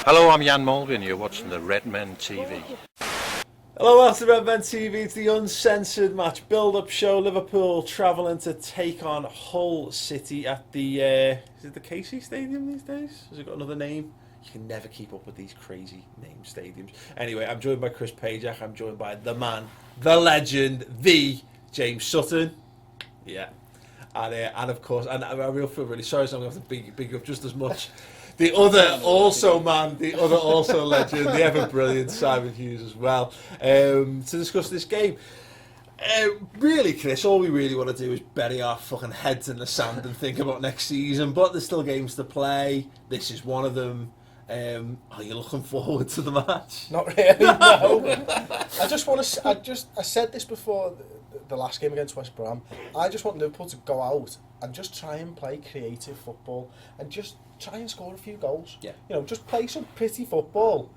Hello, I'm Jan Mulvey and you're watching the Redmen TV. Hello, welcome to Redmen TV. It's the Uncensored Match Buildup show. Liverpool travelling to take on Hull City at the is it the KC Stadium these days? Has it got another name? You can never keep up with these crazy name stadiums. Anyway, I'm joined by Chris Pajak. I'm joined by the man, the legend, the James Sutton. Yeah, and of course, and I really feel really sorry, so I'm going to have to big up just as much. The other also man, the other also legend, the ever brilliant Simon Hughes as well, to discuss this game. Really, Chris, all we really want to do is bury our fucking heads in the sand and think about next season, but there's still games to play. This is one of them. Are you looking forward to the match? Not really, no. I just want to, I said this before the last game against West Brom. I just want Liverpool to go out and just try and play creative football and just try and score a few goals. Yeah. You know, just play some pretty football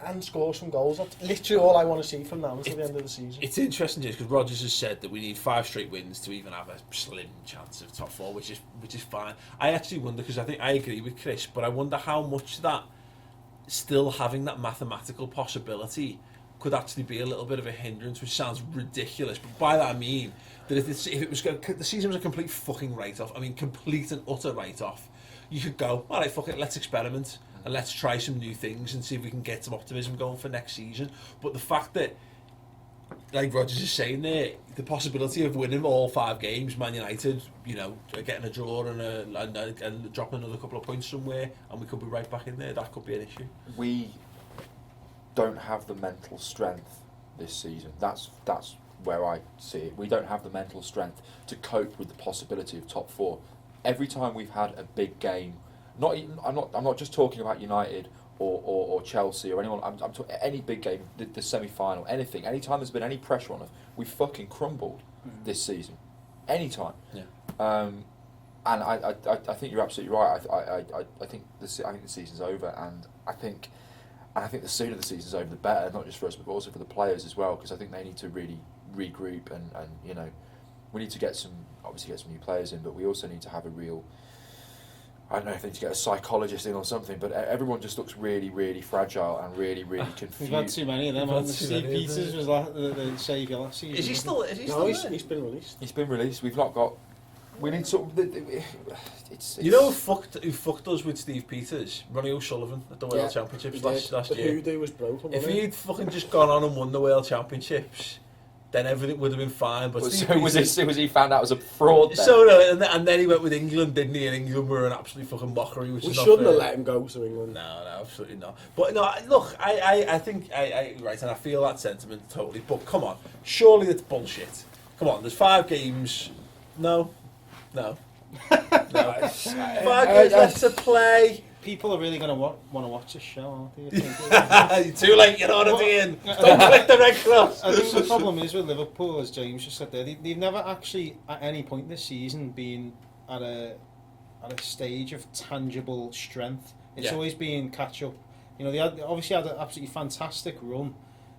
and score some goals. That's literally all I want to see from now until the end of the season. It's interesting, James, because Rodgers has said that we need 5 straight wins to even have a slim chance of top 4, which is fine. I actually wonder, because I think I agree with Chris, but I wonder how much that still having that mathematical possibility could actually be a little bit of a hindrance, which sounds ridiculous. But by that I mean that if it was the season was a complete fucking write-off, I mean complete and utter write-off, you could go, all right, fuck it, let's experiment and let's try some new things and see if we can get some optimism going for next season. But the fact that, like Rodgers is saying there, the possibility of winning all 5 games, Man United, you know, getting a draw and dropping another couple of points somewhere, and we could be right back in there, that could be an issue. We don't have the mental strength this season. That's where I see it. We don't have the mental strength to cope with the possibility of top 4. Every time we've had a big game, I'm not just talking about United or Chelsea or anyone. I'm talking any big game, the semi-final, anything. Anytime there's been any pressure on us, we've fucking crumbled this season. Anytime. Yeah. And I think you're absolutely right. I think the season's over, and I think the sooner the season's over, the better. Not just for us, but also for the players as well, because I think they need to really regroup and you know, we need to get some new players in, but we also need to have a real, I don't know if they need to get a psychologist in or something, but everyone just looks really, really fragile and really, really confused. We've had too many of them. Steve Peters was the saviour last season. Is he still? He's been released. He's been released. We've not got. We need sort of. It's you know who fucked us with Steve Peters? Ronnie O'Sullivan at the World Championships last year. The hoodoo was broken. If he'd fucking just gone on and won the World Championships, then everything would have been fine. But was he found out as a fraud then? So no, and then he went with England, didn't he? And England were an absolute fucking mockery. Which we is shouldn't not have let him go to England. No, absolutely not. But no, look, I think right, and I feel that sentiment totally. But come on, surely it's bullshit. Come on, there's 5 games. No. 5 games left to play. People are really going to want to watch this show, aren't they? You're too late, you're on at the end. Don't click the red cross. I think the problem is with Liverpool, as James just said there, they've never actually at any point this season been at a stage of tangible strength. It's always been catch up. You know, they obviously had an absolutely fantastic run,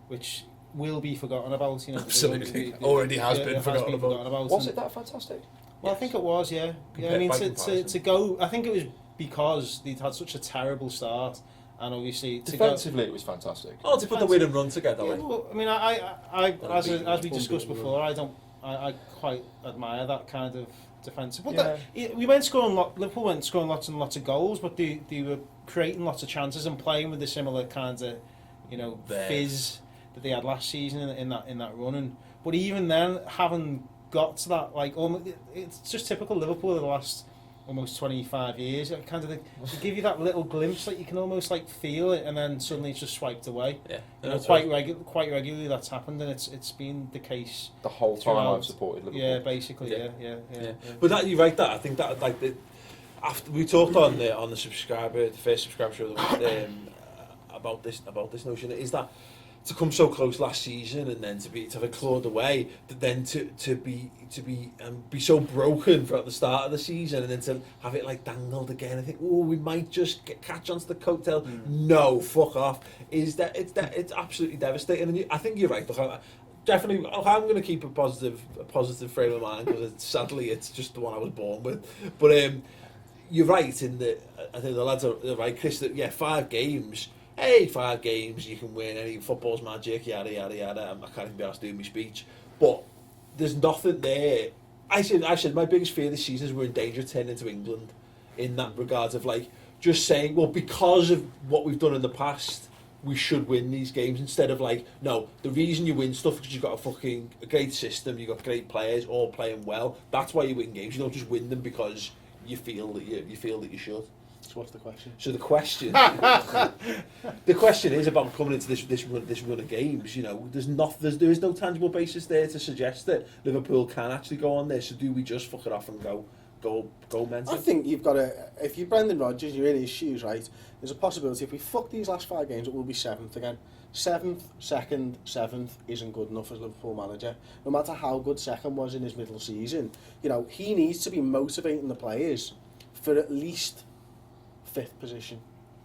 which will be forgotten about. You know, absolutely, already has been forgotten about. Was it that fantastic? Well, yes. I think it was, yeah. I mean, to go, I think it was because they'd had such a terrible start, and obviously defensively it was fantastic. Oh, to put the win and run together. Yeah, well, I mean, I as we discussed before, I quite admire that kind of defensive. But we weren't scoring Liverpool weren't scoring lots and lots of goals, but they were creating lots of chances and playing with the similar kinds of, you know, fizz that they had last season in that run. But even then, having got to that, like, it's just typical Liverpool of the last almost 25 years. It kind of they give you that little glimpse that you can almost like feel it, and then suddenly it's just swiped away. Yeah, you know, quite regularly that's happened, and it's been the case the whole time I've supported Liverpool. Yeah, basically, yeah. But that, you're right. That I think that like after we talked on the first subscriber show about this notion is that to come so close last season and then to have it clawed away, but then to be so broken throughout the start of the season and then to have it like dangled again. I think, we might just catch onto the coattail. No, fuck off. It's absolutely devastating. And I think you're right. Look, definitely, I'm going to keep a positive frame of mind because sadly it's just the one I was born with. But you're right in that. I think the lads are right, Chris. That 5 games. hey, 5 games, you can win, any football's magic, yada, yada, yada. I can't even be asked to do my speech. But there's nothing there. I said my biggest fear this season is we're in danger of turning into England in that regard of like just saying, well, because of what we've done in the past, we should win these games, instead of like, no, the reason you win stuff is because you've got a great system, you've got great players all playing well. That's why you win games. You don't just win them because you feel that you should. So what's the question? So the question, the question is about coming into this run of games. You know, there is no tangible basis there to suggest that Liverpool can actually go on this. So do we just fuck it off and go mental? I think you've got to, if you're Brendan Rodgers, you're in his shoes, right? There's a possibility if we fuck these last 5 games, it will be 7th again. 7th, 2nd, 7th isn't good enough as Liverpool manager. No matter how good 2nd was in his middle season, you know, he needs to be motivating the players for at least 5th position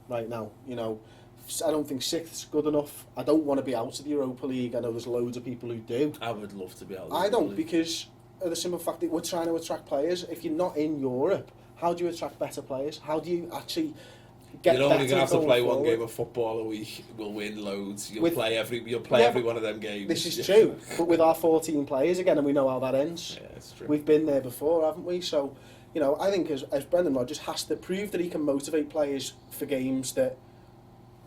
right now. You know, I don't think 6th's good enough. I don't want to be out of the Europa League. I know there's loads of people who do. I would love to be out of the I Europa don't, League. because of the simple fact that we're trying to attract players. If you're not in Europe, how do you attract better players? How do you actually get You're only better going to have to going play one forward? game of football a week. We'll win loads. You'll With- play every Yeah, every one of them games. This is true, but with our 14 players again, and we know how that ends. Yeah, it's true. We've been there before, haven't we? So, you know, I think as Brendan Rodgers has to prove that he can motivate players for games that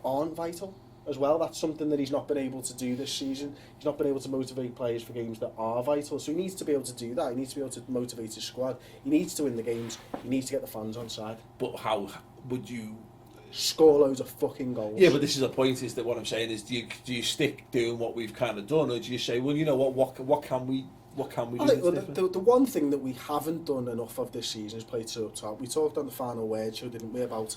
aren't vital as well. That's something that he's not been able to do this season. He's not been able to motivate players for games that are vital. So he needs to be able to do that. He needs to be able to motivate his squad. He needs to win the games. He needs to get the fans on side. But how would you? Score loads of fucking goals. Yeah, but this is the point. Is that what I'm saying is, do you stick doing what we've kind of done, or do you say, well, you know what can we do? I think that's different? the one thing that we haven't done enough of this season is play 2 up top. We talked on the final word show, didn't we, about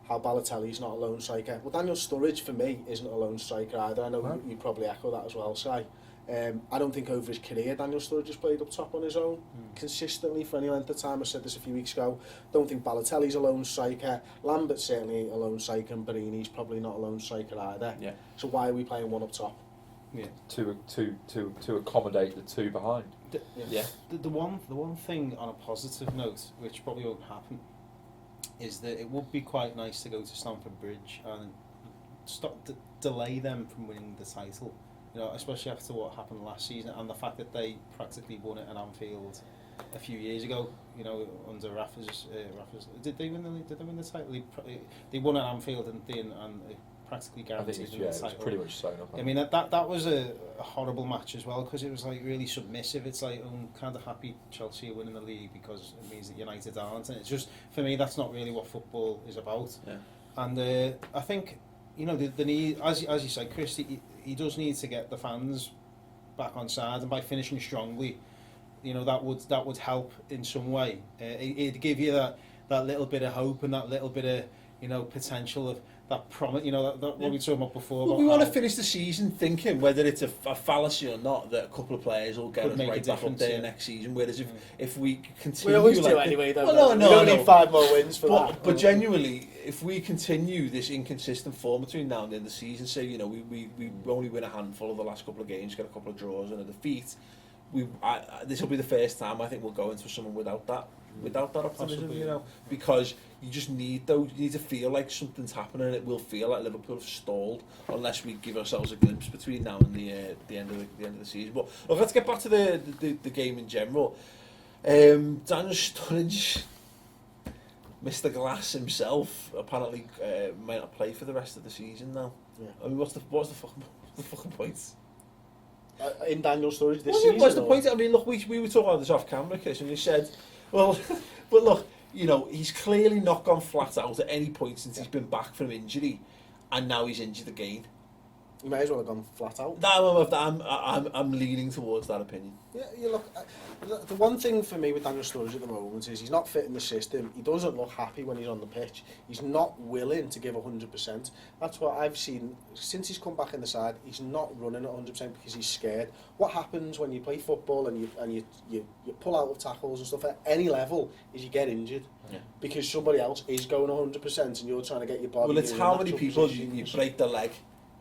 how Balotelli's not a lone striker. Well, Daniel Sturridge, for me, isn't a lone striker either. I know you probably echo that as well, Si. I don't think over his career Daniel Sturridge has played up top on his own consistently for any length of time. I said this a few weeks ago. Don't think Balotelli's a lone striker. Lambert certainly ain't a lone striker, and Barini's probably not a lone striker either. Yeah. So why are we playing one up top? Yeah. To accommodate the 2 behind. Yeah. The one thing on a positive note, which probably won't happen, is that it would be quite nice to go to Stamford Bridge and delay them from winning the title. You know, especially after what happened last season and the fact that they practically won it at Anfield a few years ago. You know, under Rafa's did they win the title? They won at Anfield and they practically I think guaranteed it's, them the it's title. pretty much sewn up. I mean that was a horrible match as well, because it was like really submissive. It's like I'm kind of happy Chelsea are winning the league because it means that United aren't, and it's just, for me, that's not really what football is about. Yeah. And I think, you know, the need, as you said, Chris, he does need to get the fans back on side, and by finishing strongly, you know, that would help in some way. It'd give you that little bit of hope and that little bit of, you know, potential of that promise, you know, that what we talked about before. Well, about we want to how- finish the season thinking, whether it's a fallacy or not, that a couple of players will get Could us make a right back up difference, there yeah. next season. Whereas if we continue, We always like do anyway, though. Well, no, we don't no. need 5 more wins for that. But genuinely, if we continue this inconsistent form between now and the end of the season, say, you know, we only win a handful of the last couple of games, get a couple of draws and a defeat, this will be the first time I think we'll go into someone without that optimism, Possibly. you know, because you just need you need to feel like something's happening, and it will feel like Liverpool have stalled unless we give ourselves a glimpse between now and the end of the season. But look, let's get back to the game in general. Daniel Sturridge, Mr. Glass himself, apparently might not play for the rest of the season now. Yeah. I mean, what's the fucking point? In Daniel Sturridge this Well, season. what's the or- point? I mean, look, we were talking about this off camera, Chris, and he said, well, but look, you know, he's clearly not gone flat out at any point since he's been back from injury, and now he's injured again. You may as well have gone flat out. I'm leaning towards that opinion. Yeah, look, the one thing for me with Daniel Sturridge at the moment is he's not fitting the system. He doesn't look happy when he's on the pitch. He's not willing to give 100%. That's what I've seen since he's come back in the side. He's not running at 100% because he's scared. What happens when you play football and you pull out of tackles and stuff at any level is you get injured. Yeah. Because somebody else is going 100% and you're trying to get your body. Well, it's in how a many natural people position. you break the leg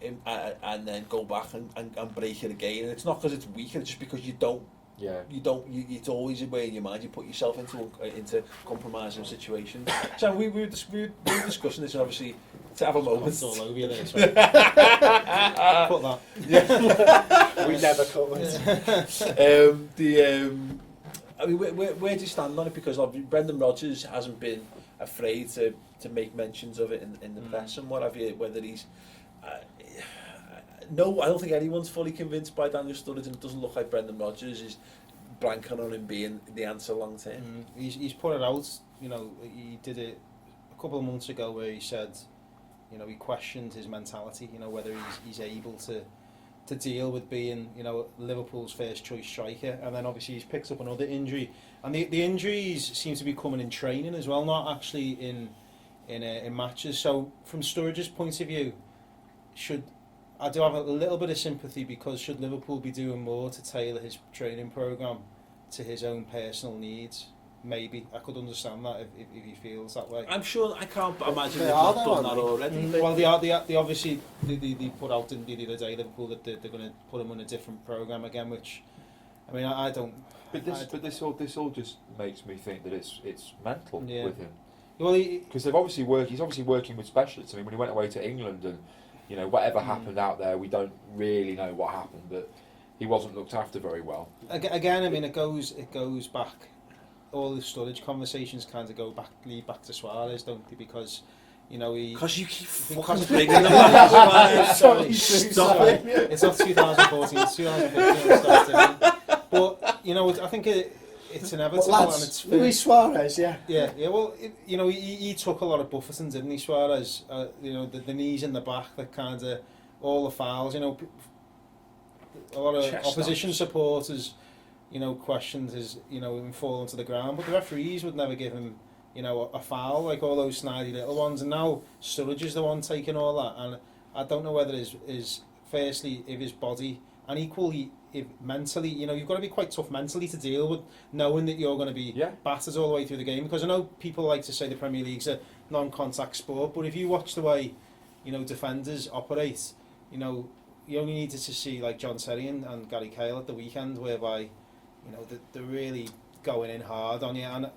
and then go back and break it again, and it's not because it's weak, it's just because you don't Yeah. You don't. It's always a way in your mind. You put yourself into compromising situations. So we were discussing this, and obviously to have a moment. It's all over you there. So. Put that. We never covered. I mean, where do you stand on it? Because Brendan Rodgers hasn't been afraid to make mentions of it in the press and what have you. Whether he's no, I don't think anyone's fully convinced by Daniel Sturridge, and it doesn't look like Brendan Rodgers is blanking on him being the answer long term. He's put it out. You know, he did it a couple of months ago where he said, you know, he questioned his mentality. You know, whether he's able to deal with being, you know, Liverpool's first choice striker, and then obviously he's picked up another injury, and the injuries seem to be coming in training as well, not actually in matches. So from Sturridge's point of view, I do have a little bit of sympathy, because should Liverpool be doing more to tailor his training programme to his own personal needs? Maybe I could understand that if he feels that way. I'm sure I can't imagine They they've are not though, done that already. Well, they obviously they put out in the other day, Liverpool, that they're going to put him on a different programme again, which, I mean, I don't. But this all just makes me think that it's mental Yeah. with him. Well, Because he's obviously working with specialists. I mean, when he went away to England, and you know, whatever happened out there, we don't really know what happened, but he wasn't looked after very well. again, I mean, it goes back. All the Sturridge conversations kind of lead back to Suarez, don't they? Because, you know, Because you keep fucking Because- bringing them back. Sorry, Stop sorry. it. it's not 2014, it's 2015. It started. But you know, I think it's inevitable, But and lads, it's Luis Suarez, yeah. Yeah. Well, you know, he took a lot of buffeting, didn't he, Suarez? You know, the knees in the back, that kind of all the fouls. You know, a lot of Chest opposition stamps. supporters, you know, questioned his, you know, him falling to the ground, but the referees would never give him, you know, a foul like all those snidey little ones. And now Sturridge is the one taking all that, and I don't know whether his firstly, if his body, and equally if mentally, you know, you've got to be quite tough mentally to deal with knowing that you're going to be battered all the way through the game. Because I know people like to say the Premier League's a non-contact sport, but if you watch the way, you know, defenders operate, you know, you only needed to see like John Terry and Gary Cahill at the weekend, whereby, you know, they're really going in hard on you. And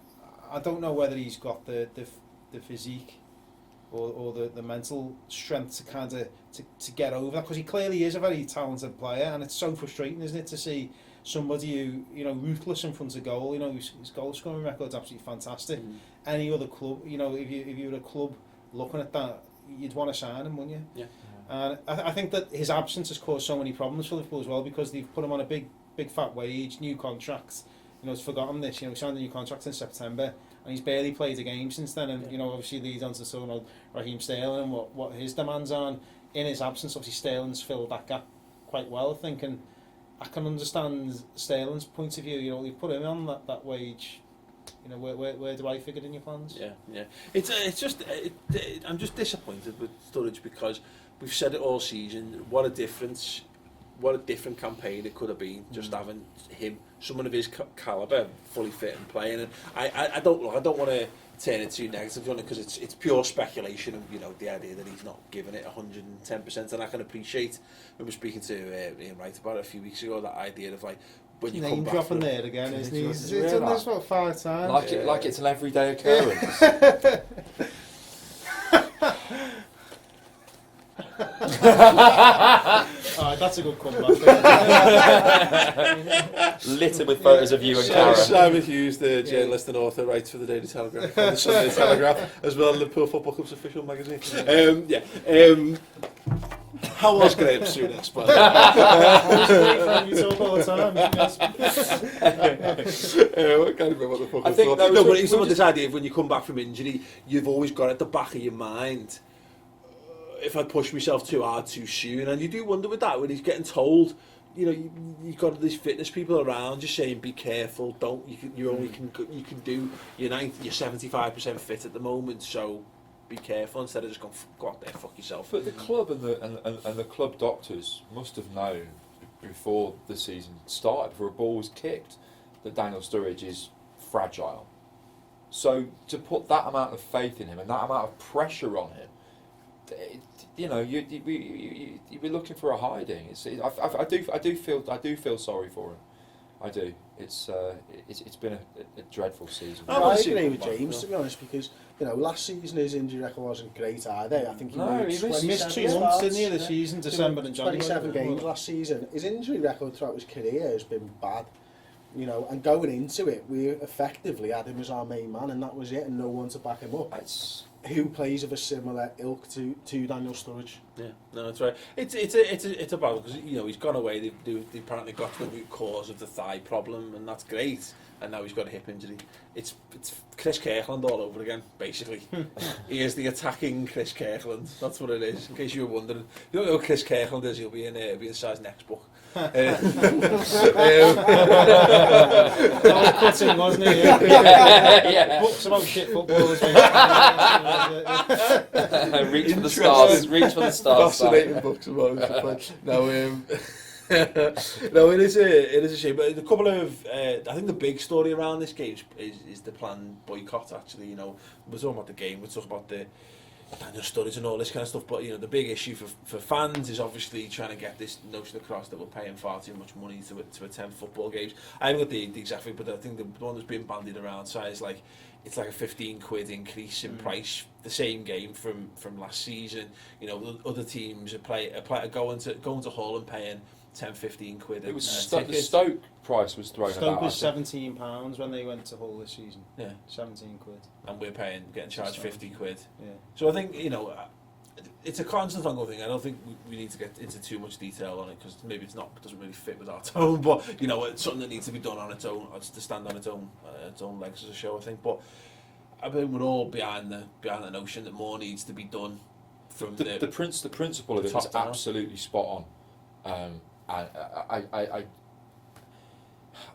I don't know whether he's got the physique or the mental strength to kind of to get over that, because he clearly is a very talented player, and it's so frustrating, isn't it, to see somebody who, you know, ruthless in front of goal. You know, his goal scoring record's absolutely fantastic. Any other club, you know, if you were a club looking at that, you'd want to sign him, wouldn't you? Yeah. And I think that his absence has caused so many problems for Liverpool as well, because they've put him on a big fat wage, new contract. You know, he's forgotten this. You know, he signed a new contract in September, and he's barely played a game since then. And you know, obviously leads on to sort of Raheem Sterling and what his demands are. And in his absence, obviously Sterling's filled that gap quite well, I think. And I can understand Sterling's point of view. You know, you put him on that wage. You know, where do I figure in your plans? Yeah. It's just I'm just disappointed with Sturridge, because we've said it all season. What a different campaign it could have been, just having him, someone of his calibre, fully fit and playing. And I don't want to turn it too negative on it, because it's pure speculation, and you know, the idea that he's not giving it 110%. And I can appreciate, we were speaking to Ian Wright about it a few weeks ago, that idea of like, when you come Name back dropping from, there again, isn't he? He's He's done this about 5 times. Like it's an everyday occurrence. Alright, that's a good comeback. Littered with photos of you and Karen. Simon Hughes, the journalist and author, writes for the Daily Telegraph, and the Sunday Telegraph, as well as Liverpool Football Club's official magazine. How was Graham Souness? We talk all the time. I can't remember what the fuck I think that was no, but what- it's not this idea of when you come back from injury, you've always got at the back of your mind, if I push myself too hard too soon. And you do wonder with that, when he's getting told, you know, you've got these fitness people around just saying, be careful, don't, you can do, you're 75% fit at the moment, so be careful, instead of just going, go out there, fuck yourself. But the club and the club doctors must have known before the season started, before a ball was kicked, that Daniel Sturridge is fragile. So to put that amount of faith in him and that amount of pressure on him, you know, you'd be looking for a hiding. I do feel sorry for him. I do. it's been a dreadful season. I agree with James, to be honest, because last season his injury record wasn't great either. I think he missed 2 months, didn't he, of the season, December and January. 27 games last season. His injury record throughout his career has been bad. And going into it, we effectively had him as our main man, and that was it, and no one to back him up. Who plays of a similar ilk to Daniel Sturridge? Yeah, no, that's right. It's a battle because he's gone away. They apparently got to the root cause of the thigh problem, and that's great. And now he's got a hip injury. It's Chris Kirkland all over again, basically. He is the attacking Chris Kirkland. That's what it is. In case you were wondering, if you don't know who Chris Kirkland is, he'll be in the size next book. Cutting, wasn't he? Yeah. Books about shit footballers. Reach for the stars. Reach for the stars. Fascinating books about it. No, it is a shame. But a couple of, I think the big story around this game is the planned boycott. Actually, we're talking about the game. We're talking about the Daniel Sturridge and all this kind of stuff. But the big issue for fans is obviously trying to get this notion across that we're paying far too much money to attend football games. I haven't got the exact figure, but I think the one that's been bandied around is like it's like a £15 increase in price. The same game from last season. Other teams are going to Hull and paying £10-15. It was the Stoke price was thrown Stoke about. was £17 when they went to Hull this season. Yeah, £17. And we're getting charged £50. Yeah. So I think it's a constant ongoing thing. I don't think we need to get into too much detail on it because maybe it doesn't really fit with our tone. But it's something that needs to be done on its own, to stand on its own legs as a show. I think, but I think we're all behind the notion that more needs to be done from the principle of it is absolutely spot on. I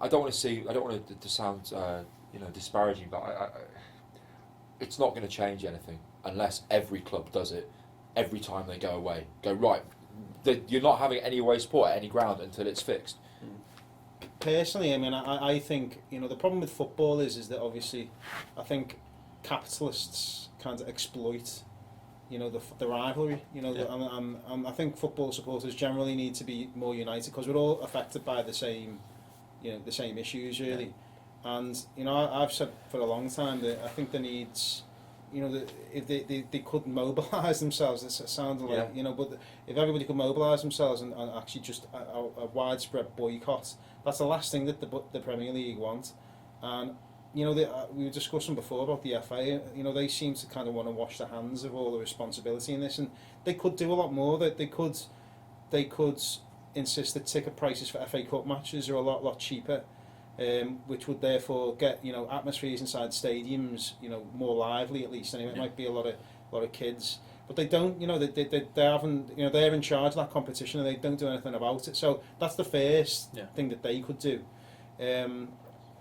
don't want to sound disparaging, but it's not going to change anything unless every club does it every time they go away. Go right, you're not having any away support at any ground until it's fixed. Personally, I mean, I think the problem with football is that obviously, I think capitalists kind of exploit the rivalry, and I think football supporters generally need to be more united because we're all affected by the same issues really. Yeah. And I've said for a long time that I think the needs, if they could mobilise themselves, it sounded like but if everybody could mobilise themselves and actually just a widespread boycott, that's the last thing that the Premier League want. And we were discussing before about the FA. They seem to kind of want to wash their hands of all the responsibility in this, and they could do a lot more. That they could insist that ticket prices for FA Cup matches are a lot cheaper, which would therefore get atmospheres inside stadiums more lively at least. Anyway, it might be a lot of kids, but they don't. They haven't. They're in charge of that competition and they don't do anything about it. So that's the first thing that they could do.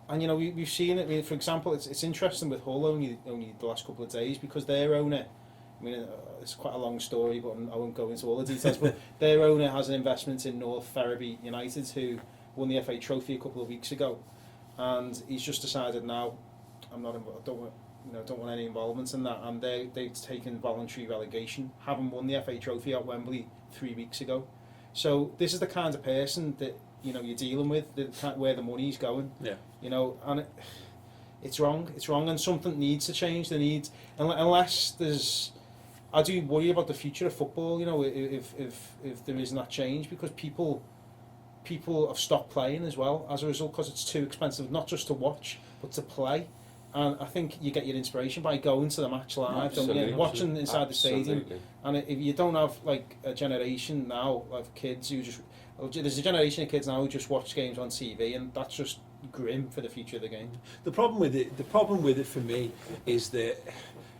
And we've seen it. I mean, for example, it's interesting with Hull only the last couple of days because their owner, I mean, it's quite a long story, but I won't go into all the details. But their owner has an investment in North Ferriby United, who won the FA Trophy a couple of weeks ago, and he's just decided now, I don't want any involvement in that, and they've taken voluntary relegation, having won the FA Trophy at Wembley 3 weeks ago. So this is the kind of person that you're dealing with, where the money's going. Yeah. And it's wrong. It's wrong, and something needs to change. Unless there's, I do worry about the future of football. If there isn't that change, because people have stopped playing as well as a result, because it's too expensive not just to watch but to play. And I think you get your inspiration by going to the match live, don't you? Watching inside the stadium. And if you don't have like a generation now of kids who there's a generation of kids now who just watch games on TV, and that's just grim for the future of the game. The problem with it for me is that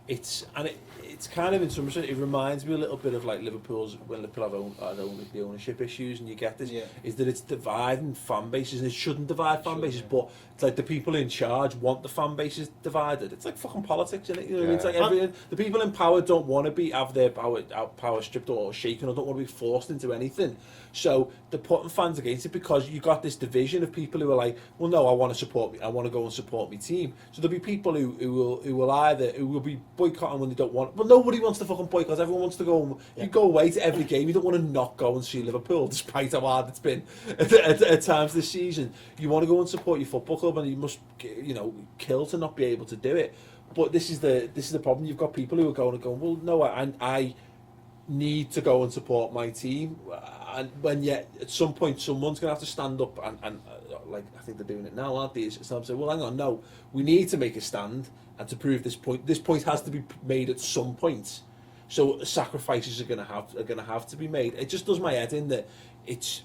it's kind of, in some sense, it reminds me a little bit of like Liverpool's, when Liverpool have the ownership issues, and you get this, is that it's dividing fan bases, and it shouldn't divide fan bases, but it's like the people in charge want the fan bases divided. It's like fucking politics, isn't it? You know what I mean? It's like the people in power don't want to have their power stripped or shaken, or don't want to be forced into anything. So they're putting fans against it, because you got this division of people who are like, well, no, I want to go and support my team. So there'll be people who will be boycotting when they don't want. Well, Well, nobody wants to fucking boycott. Everyone wants to go. You go away to every game. You don't want to not go and see Liverpool, despite how hard it's been at times this season. You want to go and support your football club, and you must, kill to not be able to do it. But this is the problem. You've got people who are going, well, no, I need to go and support my team, and when yet at some point someone's going to have to stand up and like I think they're doing it now, aren't they? So I'm saying, well, hang on, no, we need to make a stand and to prove this point. This point has to be made at some point. So sacrifices are going to have to be made. It just does my head in that it's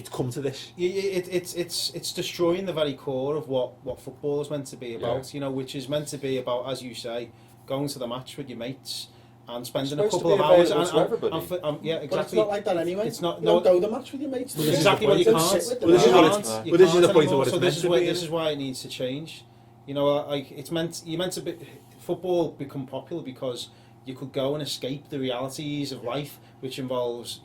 come to this. It's destroying the very core of what football is meant to be about. Which is meant to be about, as you say, going to the match with your mates and spending a couple of hours. Yeah, exactly. But it's not like that anyway. It's not. You don't go to the match with your mates. Well, exactly what you can't. This is the point of what it's meant to be. This is why it needs to change. It's meant. You're meant to be. Football become popular because you could go and escape the realities of life, which involves,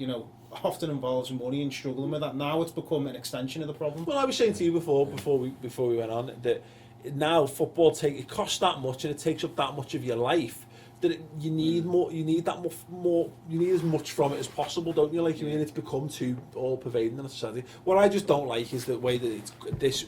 often involves money and struggling with that. Now it's become an extension of the problem. Well, I was saying to you before we went on that now football it costs that much and it takes up that much of your life that you need more. You need that more. You need as much from it as possible, don't you? Like, it's become too all pervading in a society. What I just don't like is the way that this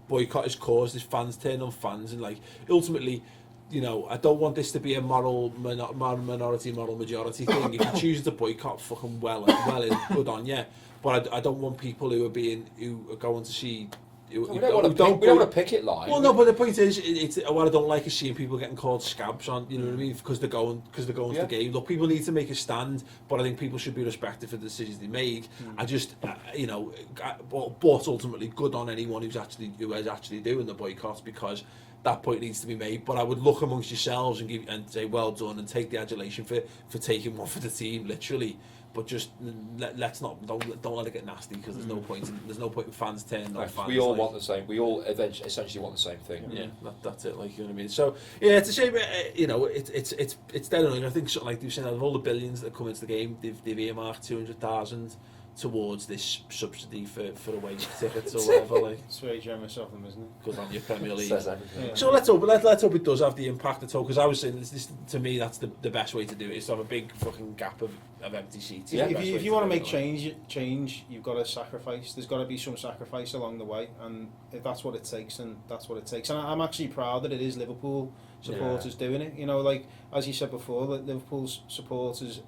boycott has caused is fans turn on fans, and like ultimately, I don't want this to be a moral minority, moral majority thing. If you choose to boycott, fucking well and good on you. But I don't want people who are going to see. We don't want to picket line. Well, no, but the point is, what I don't like is seeing people getting called scabs on. You know what I mean? Because they're going to the game. Look, people need to make a stand, but I think people should be respected for the decisions they make. I just, but ultimately, good on anyone who is actually doing the boycotts, because that point needs to be made. But I would look amongst yourselves and say well done and take the adulation for taking one for the team, literally. But just let's not don't let it get nasty, because there's no point in fans turning on fans. We all want the same. We all essentially want the same thing. Yeah, that's it. Like, you know what I mean. So yeah, it's a shame. It's dead annoying. I think something like you've seen, out of all the billions that come into the game, they've earmarked 200,000 towards this subsidy for away tickets or whatever. Like, it's very generous of them, isn't it? Good on your Premier League. Says everything. Yeah. So let's hope it does have the impact at all. Because I was saying this to me, that's the best way to do it, is to have a big fucking gap of empty seats. Yeah, if you want to make change, you've got to sacrifice. There's got to be some sacrifice along the way, and if that's what it takes, then that's what it takes. And I'm actually proud that it is Liverpool supporters doing it. Like as you said before, that Liverpool's supporters,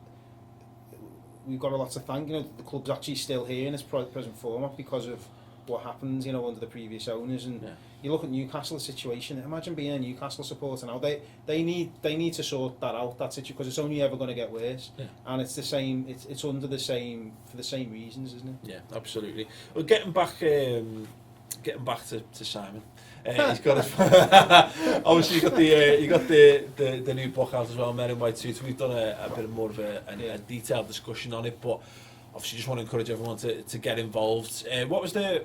we've got a lot to thank. The club's actually still here in its present format because of what happened, under the previous owners. And you look at Newcastle's situation. Imagine being a Newcastle supporter now. They need to sort that out. That's it, because it's only ever going to get worse. Yeah. And it's the same. It's under the same for the same reasons, isn't it? Yeah, absolutely. Well, getting back to Simon. He's got obviously you got the new book out as well, Men in White Suits. We've done a bit more of a detailed discussion on it, but obviously just want to encourage everyone to get involved. What was the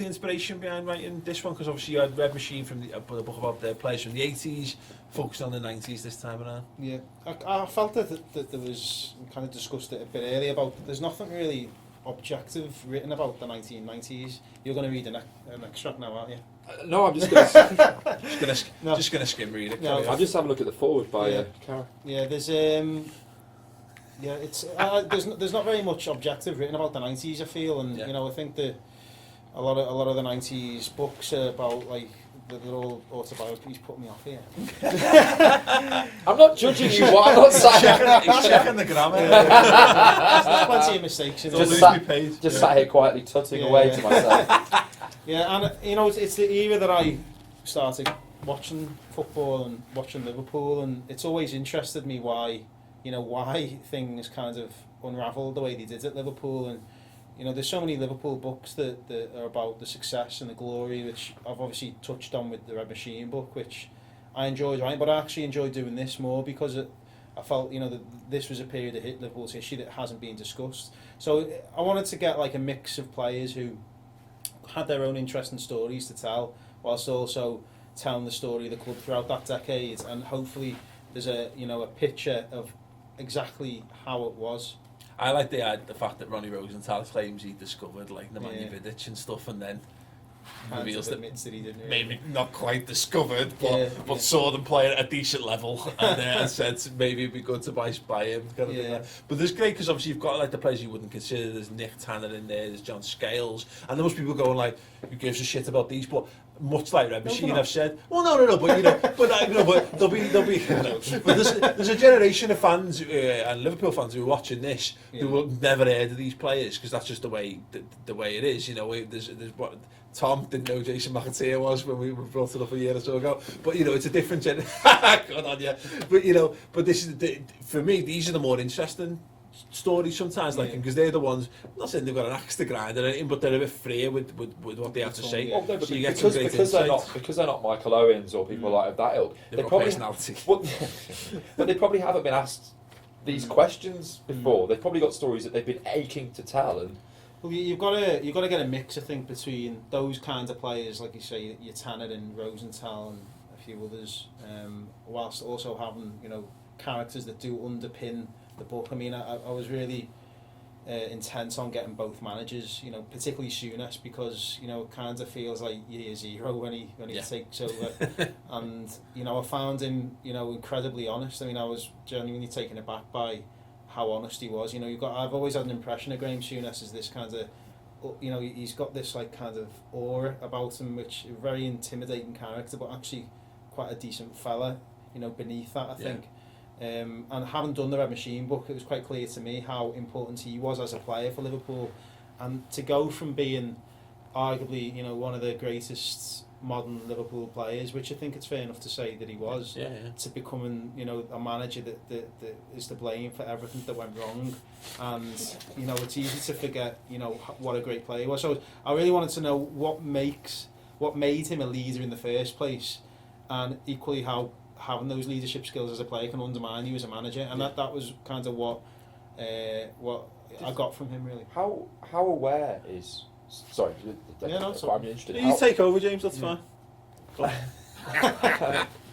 inspiration behind writing this one? Because obviously you had Red Machine from the book about the players from the 80s, focused on the 90s this time around. Yeah, I felt that there was, we kind of discussed it a bit earlier, about there's nothing really objective written about the 1990s. You're going to read an extract now, aren't you? No, I'm just going to just going to skim read it. No, I'll just have a look at the forward by Cara. Yeah, there's it's there's not very much objective written about the 90s, I feel, and I think that a lot of the 90s books are about, like, they're all autobiographies. Put me off here. I'm not judging you. What I'm not saying. He's checking the grammar. There's plenty of mistakes. Just sat here quietly tutting away to myself. Yeah, and it's the era that I started watching football and watching Liverpool, and it's always interested me why things kind of unravelled the way they did at Liverpool. And there's so many Liverpool books that are about the success and the glory, which I've obviously touched on with the Red Machine book, which I enjoyed writing, but I actually enjoyed doing this more because I felt that this was a period of Liverpool's history that hasn't been discussed. So I wanted to get like a mix of players who had their own interesting stories to tell, whilst also telling the story of the club throughout that decade, and hopefully there's a picture of exactly how it was. I like the fact that Ronnie Rosenthal claims he discovered like Nemanja Vidic and stuff, and then reveals that admits that he didn't really. maybe not quite discovered, but Yeah. saw them play at a decent level and said maybe it'd be good to buy him. Kind of thing like. But there's great because obviously you've got like the players you wouldn't consider. There's Nick Tanner in there. There's John Scales, and there must be people going like, "Who gives a shit about these?" But much like Red Machine have said, well, no, but but there'll be. But there's a generation of fans and Liverpool fans who are watching this who will never heard of these players because that's just the way it is. There's what Tom didn't know Jason McAteer was when we brought it up a year or so ago. But it's a different generation. God on you. But this is for me. These are the more interesting stories sometimes, like because they're the ones. I'm not saying they've got an axe to grind or anything, but they're a bit freer with what they have to say. Well, no, but so you get some great insight. because they're not Michael Owens or people like of that ilk. They've They got probably personality. but they probably haven't been asked these questions before. They've probably got stories that they've been aching to tell. And Well, you've got to get a mix, I think, between those kinds of players, like you say, your Tanner and Rosenthal and a few others, whilst also having characters that do underpin the book. I mean, I was really intent on getting both managers, particularly Souness, because it kind of feels like year zero when he takes over, and I found him incredibly honest. I mean, I was genuinely taken aback by how honest he was. I've always had an impression of Graham Souness as this kind of, he's got this like kind of aura about him, which is a very intimidating character, but actually quite a decent fella. Beneath that, I think. And having done the Red Machine book, it was quite clear to me how important he was as a player for Liverpool, and to go from being arguably one of the greatest modern Liverpool players, which I think it's fair enough to say that he was, to becoming a manager that is to blame for everything that went wrong. And it's easy to forget what a great player he was. So I really wanted to know what made him a leader in the first place, and equally how having those leadership skills as a player can undermine you as a manager, and that was kind of what I got from him, really. how aware is? Sorry, I'm interested. You take over, James. That's fine.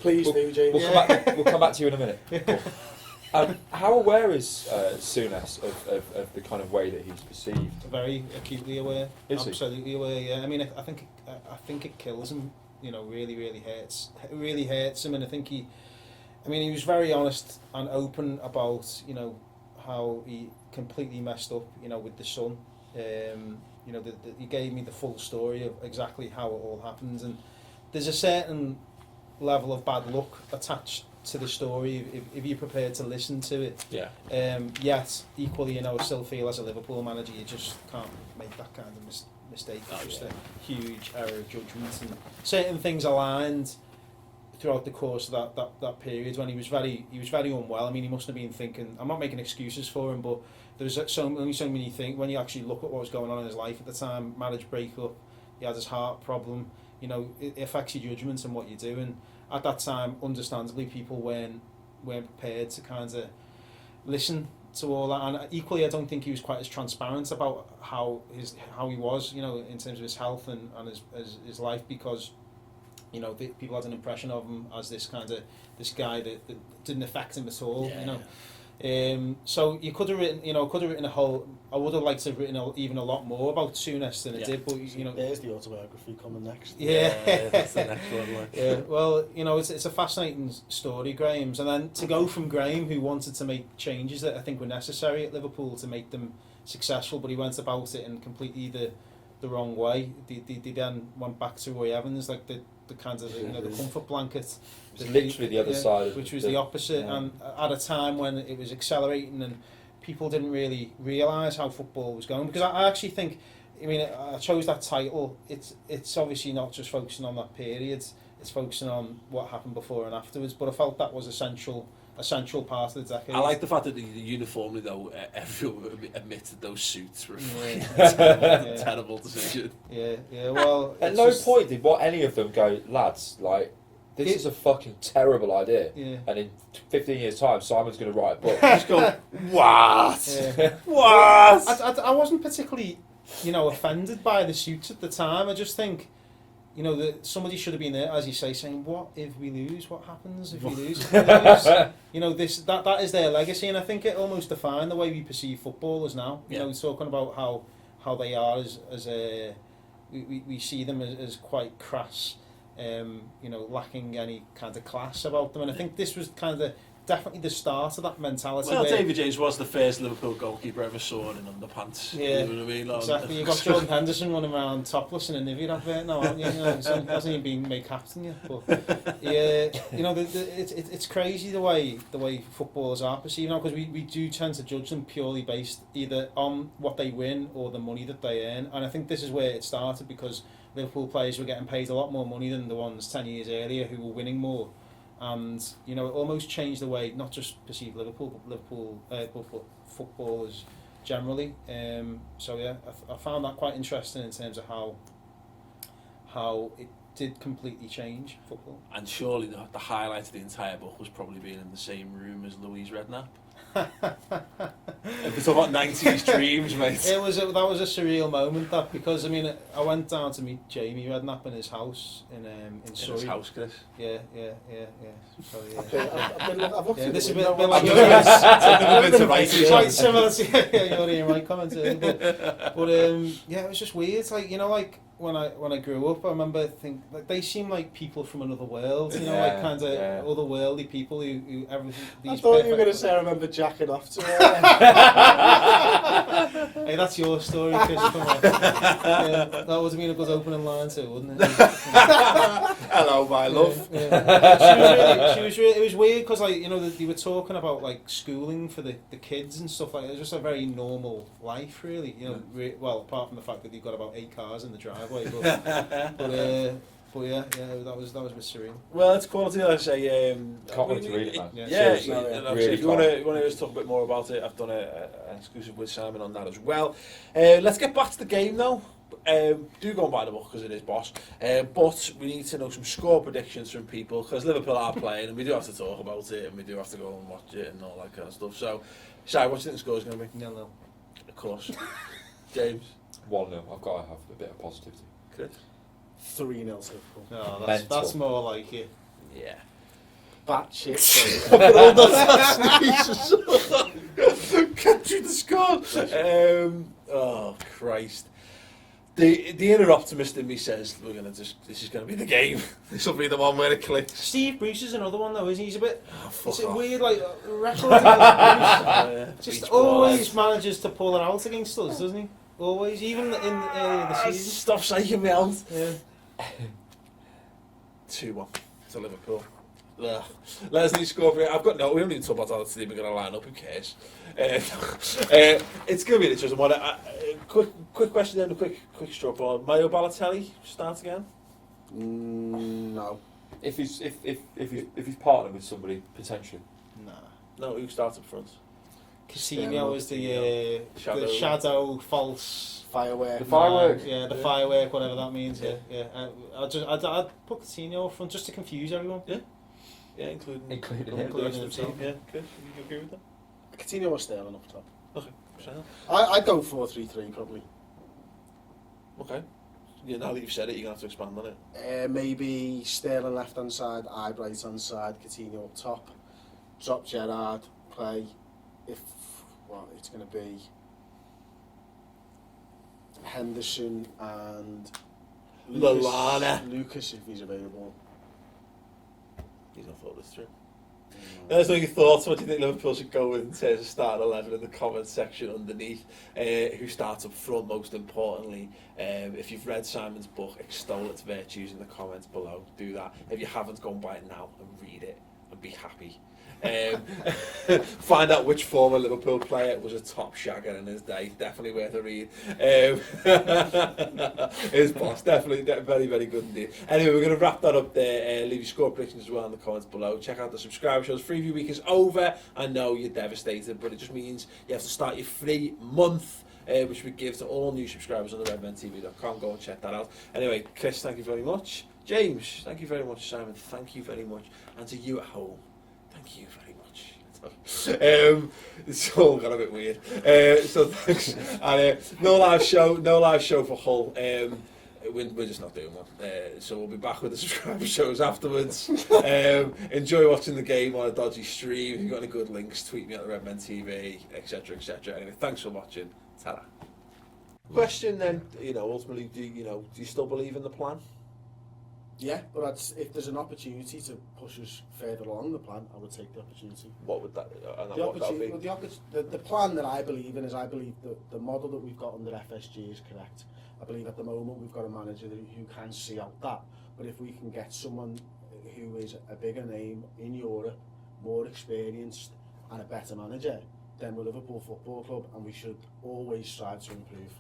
Please do, James. We'll come back to you in a minute. Cool. How aware is Souness of the kind of way that he's perceived? Very acutely aware. Is he? Absolutely aware. Yeah. I mean, I think it kills him. Really hurts. It really hurts him, and I think he was very honest and open about how he completely messed up with the son. He gave me the full story of exactly how it all happened, and there's a certain level of bad luck attached to the story if you're prepared to listen to it. Yet equally, I still feel as a Liverpool manager you just can't make that kind of mistake. It's just a huge error of judgment, and certain things aligned throughout the course of that period when he was very unwell. I mean, he must have been thinking, I'm not making excuses for him, but there's only so many things when you actually look at what was going on in his life at the time. Marriage breakup, he had his heart problem, it affects your judgment and what you do, and at that time understandably people weren't prepared to kind of listen to all that. And equally I don't think he was quite as transparent about how he was in terms of his health and his life, because people had an impression of him as this guy that didn't affect him at all. So you could have written a whole. I would have liked to have written even a lot more about Souness than it did, but there's the autobiography coming next. That's the next one. Like. Yeah, well, it's a fascinating story, Graham's, and then to go from Graham, who wanted to make changes that I think were necessary at Liverpool to make them successful, but he went about it in completely the wrong way. They then went back to Roy Evans, like the kind of the comfort blanket. It's literally the other side, which was the opposite, and at a time when it was accelerating and people didn't really realise how football was going. Because I actually think, I chose that title. It's obviously not just focusing on that period. It's focusing on what happened before and afterwards. But I felt that was a central part of the decade. I like the fact that uniformly though everyone admitted those suits were a terrible decision. Well, at no point did any of them go, lads, like, this is a fucking terrible idea. And in 15 years' time, Simon's going to write a book. Just go, what? What? I wasn't particularly, offended by the suits at the time. I just think, that somebody should have been there, as you say, saying, "What if we lose? What happens if we lose? If we lose?" That is their legacy, and I think it almost defined the way we perceive footballers now. Talking about how they are as a we see them as quite crass, lacking any kind of class about them. And I think this was kind of definitely the start of that mentality. Well, where, David James was the first Liverpool goalkeeper ever saw in underpants. Yeah, you know what I mean? exactly. You've got Jordan Henderson running around topless in a Nivea advert now, haven't you? So he hasn't even been made captain yet. But yeah, it's crazy the way footballers are perceived now, because we do tend to judge them purely based either on what they win or the money that they earn. And I think this is where it started, because Liverpool players were getting paid a lot more money than the ones 10 years earlier who were winning more. And it almost changed the way not just perceived Liverpool, but footballers generally. So yeah, I found that quite interesting in terms of how it did completely change football. And surely the highlight of the entire book was probably being in the same room as Louise Redknapp. If it's about 90s dreams, mate. That was a surreal moment, that, because I went down to meet Jamie Redknapp in his house in Surrey. His house, Chris. Yeah. Sorry, I've looked at this is a the bit window. like yours. quite similar to your Ian Wright comment too. But it was just weird. Like when I grew up, I remember thinking like they seem like people from another world. Like kind of otherworldly people who everything. I thought you were going to say I remember jacking off to her. Hey, that's your story, Christopher. That would have been a good opening line too, wouldn't it? Hello, my love. Yeah. She was really, it was weird because they were talking about like schooling for the kids and stuff like that. It was just a very normal life, really. Well, apart from the fact that they've got about 8 cars in the driveway. But yeah, that was a bit surreal. Well, it's quality, like I say. Can't wait to read it, man. Yeah, Seriously, if you want to talk a bit more about it, I've done an exclusive with Simon on that as well. Let's get back to the game now. Do go and buy the book because it is boss. But we need to know some score predictions from people, because Liverpool are playing and we do have to talk about it and we do have to go and watch it and all that kind of stuff. So, Shai, what do you think the score is going to be? 0-0. Of course. James? 1-0. I've got to have a bit of positivity. Chris? 3-0 Liverpool. No, Mental. that's more like it. Yeah. Batshit. Can't you the score? Oh Christ! The inner optimist in me says this is going to be the game. This will be the one where it clicks. Steve Bruce is another one though, isn't he? He's a bit. Fuck It's a off. weird record against Bruce. Just always manages to pull it out against us, doesn't he? Always, even in the season. Stop shaking me out. Yeah. 2-1 to Liverpool. Ugh. Leslie scored. We don't need to talk about how the team are going to line up. Who cares? It's going to be an interesting one. Quick question then, a quick straw ball. Mario Balotelli start again? No. If he's partnered with somebody potentially. Nah. No, who starts up front? Coutinho was the shadow false. Firework. The firework. Yeah, the firework, whatever that means. Yeah. I'd put Coutinho up front just to confuse everyone. Yeah, including Including the rest of the himself. team. Yeah, good. You agree with that? Coutinho or Sterling up top. Okay. So, I'd go 4-3-3 probably. okay. Yeah, now that you've said it, you're going to have to expand on it. Maybe Sterling left hand side, I right hand side, Coutinho up top. Drop Gerrard, play. It's going to be Henderson and Lallana. Lucas if he's available. He's not thought this through. Let us know your thoughts. What do you think Liverpool should go with in terms of starting 11 in the comments section underneath? Who starts up front, most importantly? If you've read Simon's book, extol its virtues in the comments below. Do that. If you haven't, go and buy it now and read it and be happy. Find out which former Liverpool player was a top shagger in his day. Definitely worth a read. His boss, definitely very, very good indeed. Anyway, we're going to wrap that up there. Leave your score predictions as well in the comments below. Check out the subscribe shows. Freeview week is over. I know you're devastated, but it just means you have to start your free month, which we give to all new subscribers on the redmentv.com. Go and check that out. Anyway, Chris, thank you very much. James, thank you very much. Simon, thank you very much. And to you at home, thank you very much. It's all got a bit weird. So thanks. And no live show for Hull. We're just not doing one. So we'll be back with the subscriber shows afterwards. Enjoy watching the game on a dodgy stream. If you've got any good links, tweet me at the Redmen TV, etc., etc. Anyway, thanks for watching. Ta-ra. Question then, ultimately, do you still believe in the plan? Yeah, but if there's an opportunity to push us further along the plan, I would take the opportunity. What would that? And The what would that be? opportunity, the plan that I believe in is I believe that the model that we've got under FSG is correct. I believe at the moment we've got a manager who can see out that. But if we can get someone who is a bigger name in Europe, more experienced, and a better manager, then we're Liverpool Football Club, and we should always strive to improve.